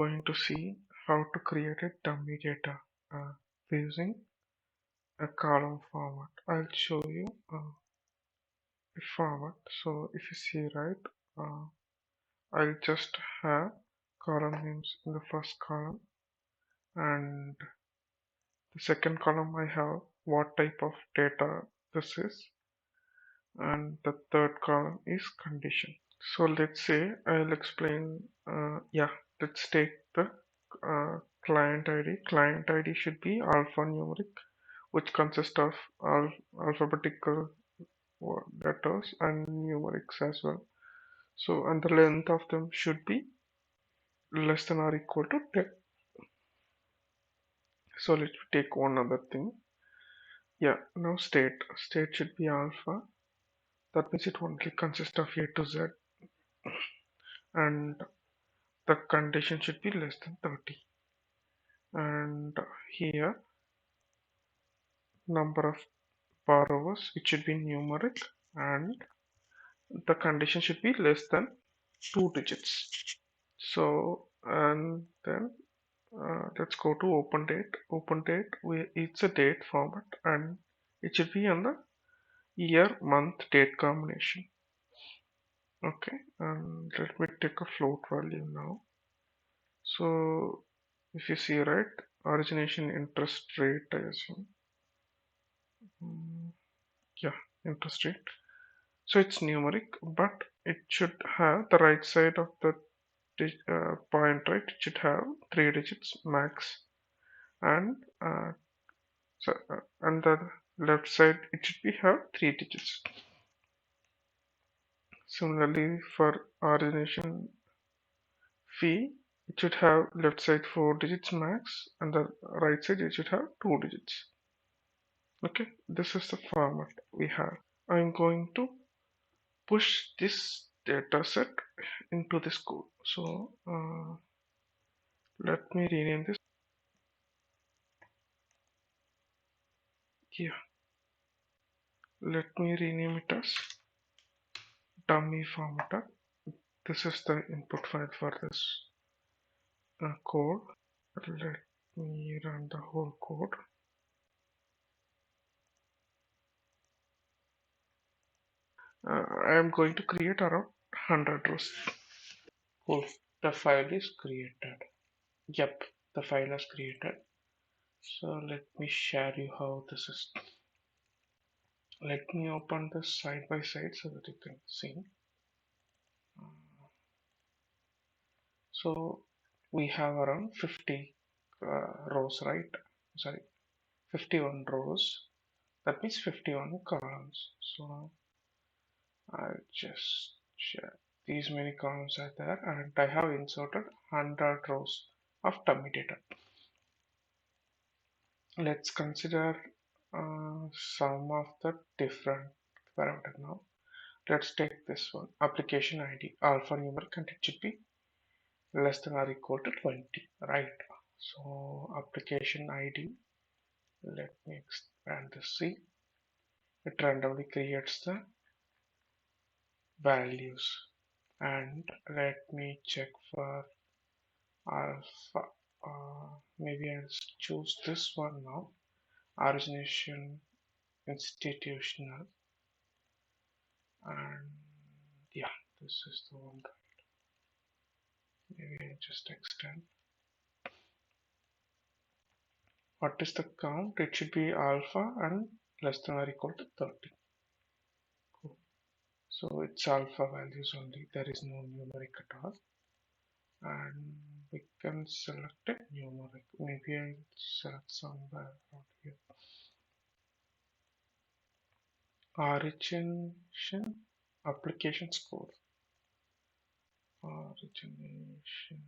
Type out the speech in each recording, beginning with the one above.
Going to see how to create a dummy data using a column format. I'll show you a format. So if you see right, uh, I'll just have column names in the first column, and the second column I have what type of data this is, and the third column is condition. So let's say I'll explain, let's take the client ID. Client ID should be alphanumeric, which consists of alphabetical letters and numerics as well. So, and the length of them should be less than or equal to 10. So let's take one other thing. Yeah, now state should be alpha. That means it only consists of A to Z, and the condition should be less than 30. And here number of borrowers, it should be numeric, and the condition should be less than 2 digits. So, and then let's go to open date. Open date, it's a date format, and it should be on the year month date combination. Okay, and let me take a float value now. So if you see right, origination interest rate, I assume. Yeah, interest rate. So it's numeric, but it should have the right side of the point, right? It should have 3 digits max, and and the left side it should be have 3 digits. Similarly, for origination fee, it should have left side 4 digits max, and the right side it should have 2 digits. Okay, this is the format we have. I'm going to push this data set into this code. So let me rename this. Yeah, let me rename it as dummy formatter. This is the input file for this code. Let me run the whole code. I am going to create around 100 rows. Cool. The file is created. Yep, the file is created. So let me share you how this is. Let me open this side by side so that you can see. So we have around 50 rows, right? Sorry, 51 rows. That means 51 columns. So I'll just check. These many columns are there, and I have inserted 100 rows of dummy data. Let's consider some of the different parameters now. Let's take this one, application ID, alphanumeric, and it should be less than or equal to 20, right? So application ID, let me expand this. See, it randomly creates the values, and let me check for alpha. Maybe I'll choose this one now. Origination institutional, and yeah, this is the one. Maybe I'll just extend. What is the count? It should be alpha and less than or equal to 30. Cool. So it's alpha values only. There is no numeric at all. And we can select a numeric. Maybe I'll select somewhere around here. Origination application score. Origination.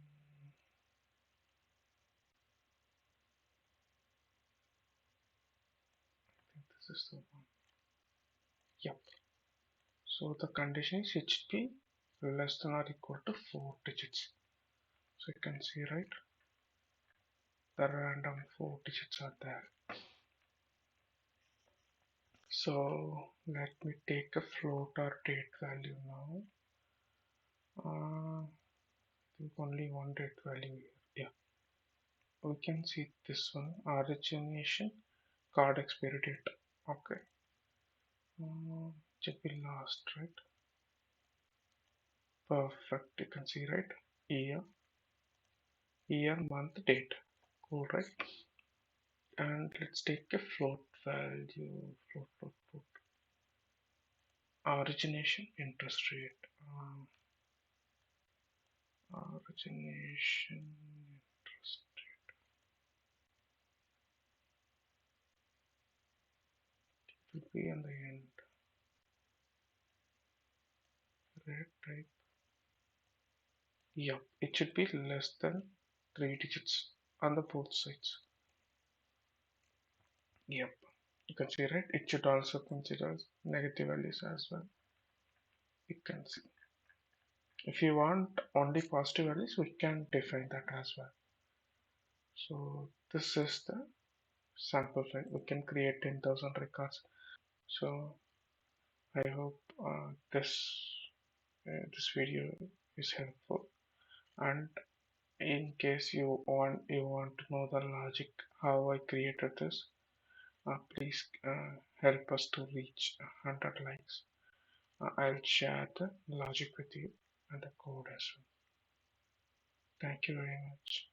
I think this is the one. Yep. So the condition is it should be less than or equal to 4 digits. So you can see, right? The random 4 digits are there. So let me take a float or date value now. I think only one date value here. we can see this one, origination, card expiry date. Okay. Should be last, right? Perfect. You can see, right? Year, month, date. Cool, right? And let's take a float value. Float. Origination, interest rate. Origination, interest will be on the end. Rate type. Yep, it should be less than 3 digits on the both sides. Yep, you can see, right? It should also consider negative values as well. You can see. If you want only positive values, we can define that as well. So this is the sample file. We can create 10,000 records. So I hope this video is helpful. And in case you want to know the logic how I created this, please help us to reach 100 likes. I'll share the logic with you and the code as well. Thank you very much.